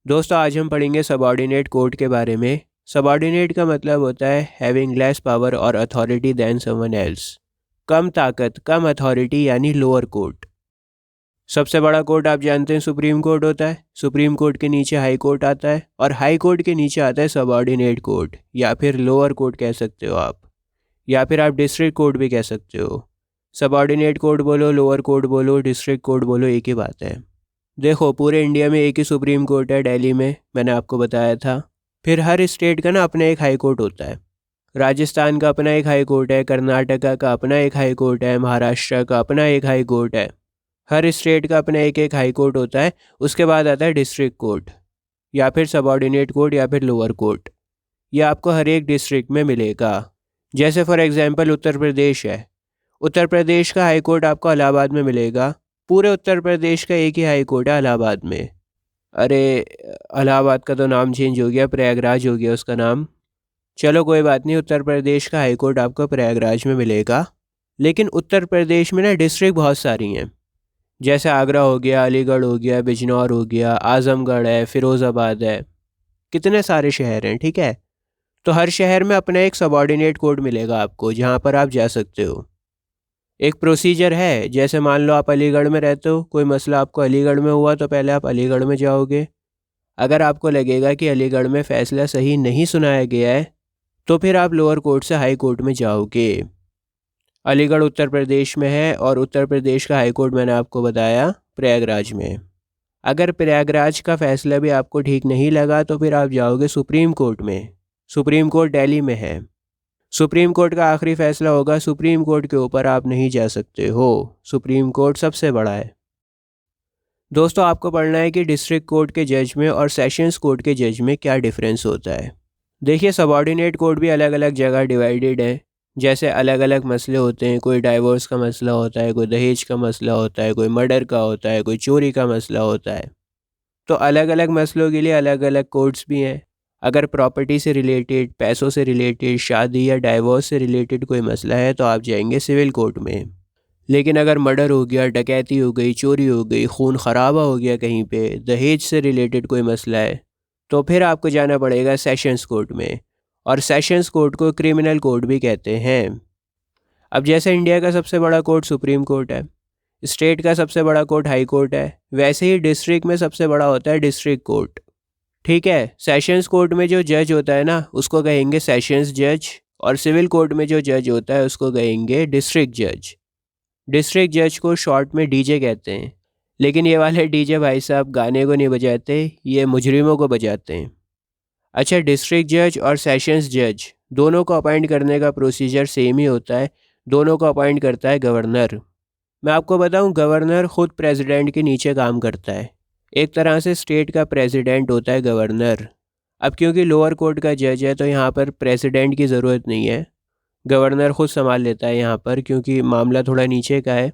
दोस्तों आज हम पढ़ेंगे सबऑर्डिनेट कोर्ट के बारे में। सबऑर्डिनेट का मतलब होता है हैविंग लेस पावर और अथॉरिटी दैन समवन एल्स। कम ताकत, कम अथॉरिटी यानी लोअर कोर्ट। सबसे बड़ा कोर्ट आप जानते हैं सुप्रीम कोर्ट होता है। सुप्रीम कोर्ट के नीचे हाई कोर्ट आता है और हाई कोर्ट के नीचे आता है सबऑर्डिनेट कोर्ट या फिर लोअर कोर्ट कह सकते हो आप, या फिर आप डिस्ट्रिक्ट कोर्ट भी कह सकते हो। सबऑर्डिनेट कोर्ट बोलो, लोअर कोर्ट बोलो, डिस्ट्रिक्ट कोर्ट बोलो, एक ही बात है। देखो पूरे इंडिया में एक ही सुप्रीम कोर्ट है, दिल्ली में, मैंने आपको बताया था। फिर हर स्टेट का ना अपना एक हाई कोर्ट होता है। राजस्थान का अपना एक हाई कोर्ट है, कर्नाटका का अपना एक हाई कोर्ट है, महाराष्ट्र का अपना एक हाई कोर्ट है। हर स्टेट का अपना एक एक हाई कोर्ट होता है। उसके बाद आता है डिस्ट्रिक्ट कोर्ट या फिर सबऑर्डिनेट कोर्ट या फिर लोअर कोर्ट। ये आपको हर एक डिस्ट्रिक्ट में मिलेगा। जैसे फॉर एग्जांपल उत्तर प्रदेश है, उत्तर प्रदेश का हाई कोर्ट आपको इलाहाबाद में मिलेगा। पूरे उत्तर प्रदेश का एक ही हाई कोर्ट है इलाहाबाद में। अरे इलाहाबाद का तो नाम चेंज हो गया, प्रयागराज हो गया उसका नाम। चलो कोई बात नहीं, उत्तर प्रदेश का हाई कोर्ट आपको प्रयागराज में मिलेगा। लेकिन उत्तर प्रदेश में ना डिस्ट्रिक्ट बहुत सारी हैं। जैसे आगरा हो गया, अलीगढ़ हो गया, बिजनौर हो गया, आजमगढ़ है, फिरोज़ाबाद है। कितने सारे शहर हैं, ठीक है। तो हर शहर में अपना एक सबऑर्डिनेट कोर्ट मिलेगा आपको जहाँ पर आप जा सकते हो। एक प्रोसीजर है, जैसे मान लो आप अलीगढ़ में रहते हो, कोई मसला आपको अलीगढ़ में हुआ तो पहले आप अलीगढ़ में जाओगे। अगर आपको लगेगा कि अलीगढ़ में फ़ैसला सही नहीं सुनाया गया है तो फिर आप लोअर कोर्ट से हाई कोर्ट में जाओगे। अलीगढ़ उत्तर प्रदेश में है और उत्तर प्रदेश का हाई कोर्ट मैंने आपको बताया प्रयागराज में। अगर प्रयागराज का फ़ैसला भी आपको ठीक नहीं लगा तो फिर आप जाओगे सुप्रीम कोर्ट में। सुप्रीम कोर्ट दिल्ली में है। सुप्रीम कोर्ट का आखिरी फैसला होगा, सुप्रीम कोर्ट के ऊपर आप नहीं जा सकते हो। सुप्रीम कोर्ट सबसे बड़ा है। दोस्तों आपको पढ़ना है कि डिस्ट्रिक्ट कोर्ट के जज में और सेशंस कोर्ट के जज में क्या डिफरेंस होता है। देखिए सबऑर्डिनेट कोर्ट भी अलग अलग जगह डिवाइडेड है। जैसे अलग अलग मसले होते हैं, कोई डाइवोर्स का मसला होता है, कोई दहेज का मसला होता है, कोई मर्डर का होता है, कोई चोरी का मसला होता है। तो अलग अलग मसलों के लिए अलग अलग कोर्ट्स भी हैं। अगर प्रॉपर्टी से रिलेटेड, पैसों से रिलेटेड, शादी या डाइवोर्स से रिलेटेड कोई मसला है तो आप जाएंगे सिविल कोर्ट में। लेकिन अगर मर्डर हो गया, डकैती हो गई, चोरी हो गई, खून खराबा हो गया कहीं पे, दहेज से रिलेटेड कोई मसला है तो फिर आपको जाना पड़ेगा सेशंस कोर्ट में। और सेशंस कोर्ट को क्रिमिनल कोर्ट भी कहते हैं। अब जैसे इंडिया का सबसे बड़ा कोर्ट सुप्रीम कोर्ट है, स्टेट का सबसे बड़ा कोर्ट हाई कोर्ट है, वैसे ही डिस्ट्रिक्ट में सबसे बड़ा होता है डिस्ट्रिक्ट कोर्ट। ठीक है। सेशंस कोर्ट में जो जज होता है ना उसको कहेंगे सेशंस जज, और सिविल कोर्ट में जो जज होता है उसको कहेंगे डिस्ट्रिक्ट जज। डिस्ट्रिक्ट जज को शॉर्ट में डीजे कहते हैं। लेकिन ये वाले डीजे भाई साहब गाने को नहीं बजाते, ये मुजरिमों को बजाते हैं। अच्छा, डिस्ट्रिक्ट जज और सेशंस जज दोनों को अपॉइंट करने का प्रोसीजर सेम ही होता है। दोनों को अपॉइंट करता है गवर्नर। मैं आपको बताऊं, गवर्नर खुद प्रेसिडेंट के नीचे काम करता है। एक तरह से स्टेट का प्रेसिडेंट होता है गवर्नर। अब क्योंकि लोअर कोर्ट का जज है तो यहाँ पर प्रेसिडेंट की ज़रूरत नहीं है, गवर्नर खुद संभाल लेता है यहाँ पर, क्योंकि मामला थोड़ा नीचे का है।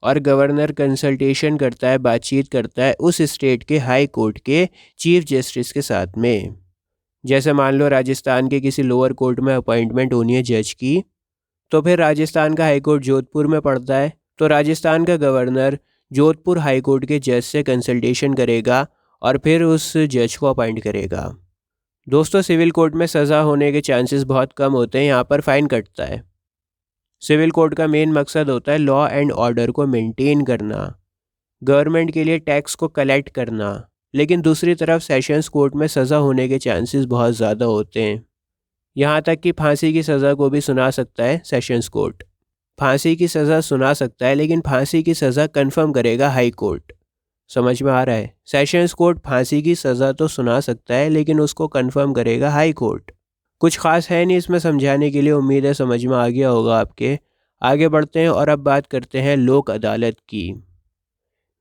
और गवर्नर कंसल्टेशन करता है, बातचीत करता है उस स्टेट के हाई कोर्ट के चीफ जस्टिस के साथ में। जैसे मान लो राजस्थान के किसी लोअर कोर्ट में अपॉइंटमेंट होनी है जज की, तो फिर राजस्थान का हाई कोर्ट जोधपुर में पड़ता है, तो राजस्थान का गवर्नर जोधपुर हाई कोर्ट के जज से कंसल्टेशन करेगा और फिर उस जज को अपॉइंट करेगा। दोस्तों सिविल कोर्ट में सज़ा होने के चांसेस बहुत कम होते हैं, यहाँ पर फ़ाइन कटता है। सिविल कोर्ट का मेन मकसद होता है लॉ एंड ऑर्डर को मेंटेन करना, गवर्नमेंट के लिए टैक्स को कलेक्ट करना। लेकिन दूसरी तरफ सेशंस कोर्ट में सज़ा होने के चांसेस बहुत ज़्यादा होते हैं। यहाँ तक कि फांसी की सज़ा को भी सुना सकता है सेशंस कोर्ट। फांसी की सज़ा सुना सकता है लेकिन फांसी की सज़ा कंफर्म करेगा हाई कोर्ट। समझ में आ रहा है? सेशंस कोर्ट फांसी की सज़ा तो सुना सकता है लेकिन उसको कंफर्म करेगा हाई कोर्ट। कुछ खास है नहीं इसमें समझाने के लिए, उम्मीद है समझ में आ गया होगा आपके। आगे बढ़ते हैं और अब बात करते हैं लोक अदालत की।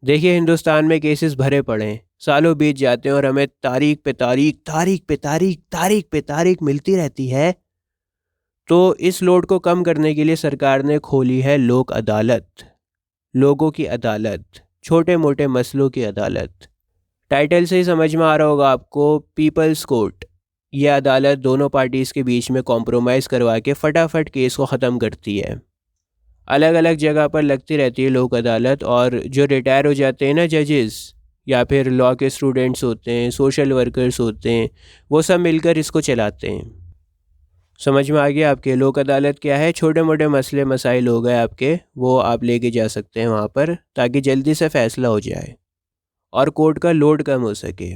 देखिए हिंदुस्तान में केसेस भरे पड़े हैं, सालों बीत जाते हैं और हमें तारीख पे तारीख, तारीख पे तारीख, तारीख पे तारीख मिलती रहती है। तो इस लोड को कम करने के लिए सरकार ने खोली है लोक अदालत। लोगों की अदालत, छोटे मोटे मसलों की अदालत। टाइटल से ही समझ में आ रहा होगा आपको, पीपल्स कोर्ट। यह अदालत दोनों पार्टीज़ के बीच में कॉम्प्रोमाइज़ करवा के फटाफट केस को ख़त्म करती है। अलग अलग जगह पर लगती रहती है लोक अदालत, और जो रिटायर हो जाते हैं ना जजेस, या फिर लॉ के स्टूडेंट्स होते हैं, सोशल वर्कर्स होते हैं, वो सब मिलकर इसको चलाते हैं। समझ में आ गया आपके? लोक अदालत क्या है? छोटे मोटे मसले मसाइल हो गए आपके, वो आप लेके जा सकते हैं वहाँ पर, ताकि जल्दी से फ़ैसला हो जाए और कोर्ट का लोड कम हो सके।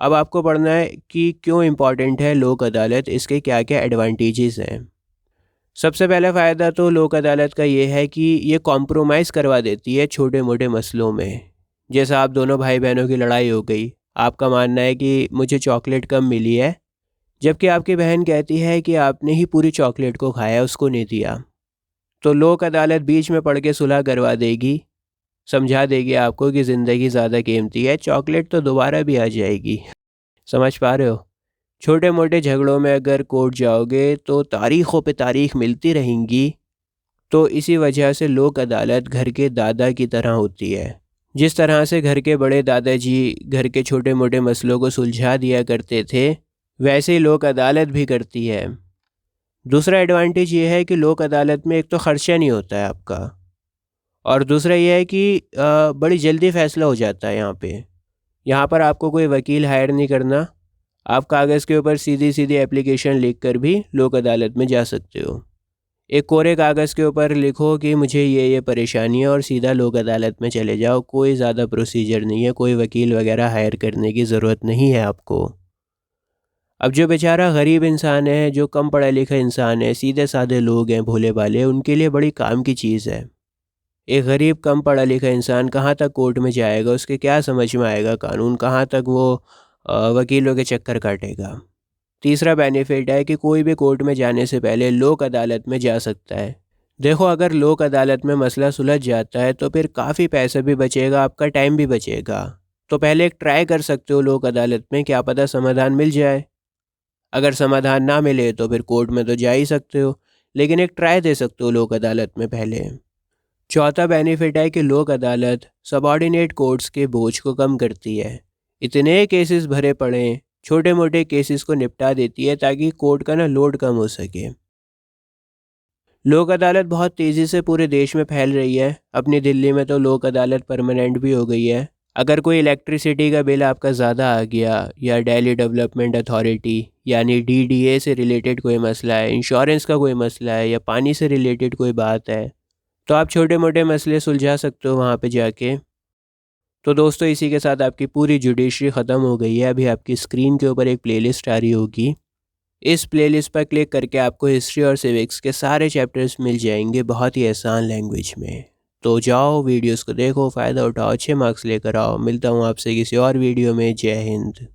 अब आपको पढ़ना है कि क्यों इम्पॉर्टेंट है लोक अदालत, इसके क्या क्या एडवांटेजेस हैं। सबसे पहला फ़ायदा तो लोक अदालत का ये है कि ये कॉम्प्रोमाइज़ करवा देती है छोटे मोटे मसलों में। जैसा आप दोनों भाई बहनों की लड़ाई हो गई, आपका मानना है कि मुझे चॉकलेट कम मिली है, जबकि आपकी बहन कहती है कि आपने ही पूरी चॉकलेट को खाया, उसको नहीं दिया। तो लोक अदालत बीच में पढ़ के सुलह करवा देगी, समझा देगी आपको कि ज़िंदगी ज़्यादा कीमती है, चॉकलेट तो दोबारा भी आ जाएगी। समझ पा रहे हो? छोटे मोटे झगड़ों में अगर कोर्ट जाओगे तो तारीख़ों पे तारीख़ मिलती रहेंगी। तो इसी वजह से लोक अदालत घर के दादा की तरह होती है। जिस तरह से घर के बड़े दादाजी घर के छोटे मोटे मसलों को सुलझा दिया करते थे, वैसे ही लोक अदालत भी करती है। दूसरा एडवांटेज ये है कि लोक अदालत में एक तो ख़र्चा नहीं होता है आपका, और दूसरा ये है कि बड़ी जल्दी फ़ैसला हो जाता है यहाँ पर आपको कोई वकील हायर नहीं करना। आप कागज़ के ऊपर सीधी सीधी एप्लीकेशन लिख कर भी लोक अदालत में जा सकते हो। एक कोरे कागज़ के ऊपर लिखो कि मुझे ये परेशानी है और सीधा लोक अदालत में चले जाओ। कोई ज़्यादा प्रोसीजर नहीं है, कोई वकील वगैरह हायर करने की ज़रूरत नहीं है आपको। अब जो बेचारा गरीब इंसान है, जो कम पढ़ा लिखा इंसान है, सीधे साधे लोग हैं, भोले भाले, उनके लिए बड़ी काम की चीज़ है। एक गरीब कम पढ़ा लिखा इंसान कहाँ तक कोर्ट में जाएगा, उसके क्या समझ में आएगा कानून, कहाँ तक वो वकीलों के चक्कर काटेगा। तीसरा बेनिफिट है कि कोई भी कोर्ट में जाने से पहले लोक अदालत में जा सकता है। देखो, अगर लोक अदालत में मसला सुलझ जाता है तो फिर काफ़ी पैसा भी बचेगा, आपका टाइम भी बचेगा। तो पहले एक ट्राई कर सकते हो लोक अदालत में, क्या पता समाधान मिल जाए। अगर समाधान ना मिले तो फिर कोर्ट में तो जा ही सकते हो, लेकिन एक ट्राई दे सकते हो लोक अदालत में पहले। चौथा बेनिफिट है कि लोक अदालत सबऑर्डिनेट कोर्ट्स के बोझ को कम करती है। इतने केसेस भरे पड़े, छोटे मोटे केसेस को निपटा देती है ताकि कोर्ट का लोड कम हो सके। लोक अदालत बहुत तेज़ी से पूरे देश में फैल रही है। अपनी दिल्ली में तो लोक अदालत परमानेंट भी हो गई है। अगर कोई इलेक्ट्रिसिटी का बिल आपका ज़्यादा आ गया, या दिल्ली डेवलपमेंट अथॉरिटी यानी DDA से रिलेटेड कोई मसला है, इंश्योरेंस का कोई मसला है, या पानी से रिलेटेड कोई बात है, तो आप छोटे मोटे मसले सुलझा सकते हो वहाँ पे जाके। तो दोस्तों, इसी के साथ आपकी पूरी जुडिशरी ख़त्म हो गई है। अभी आपकी स्क्रीन के ऊपर एक प्लेलिस्ट आ रही होगी। इस प्लेलिस्ट पर क्लिक करके आपको हिस्ट्री और सिविक्स के सारे चैप्टर्स मिल जाएंगे बहुत ही आसान लैंग्वेज में। तो जाओ, वीडियोस को देखो, फ़ायदा उठाओ, अच्छे मार्क्स लेकर आओ। मिलता हूँ आपसे किसी और वीडियो में। जय हिंद।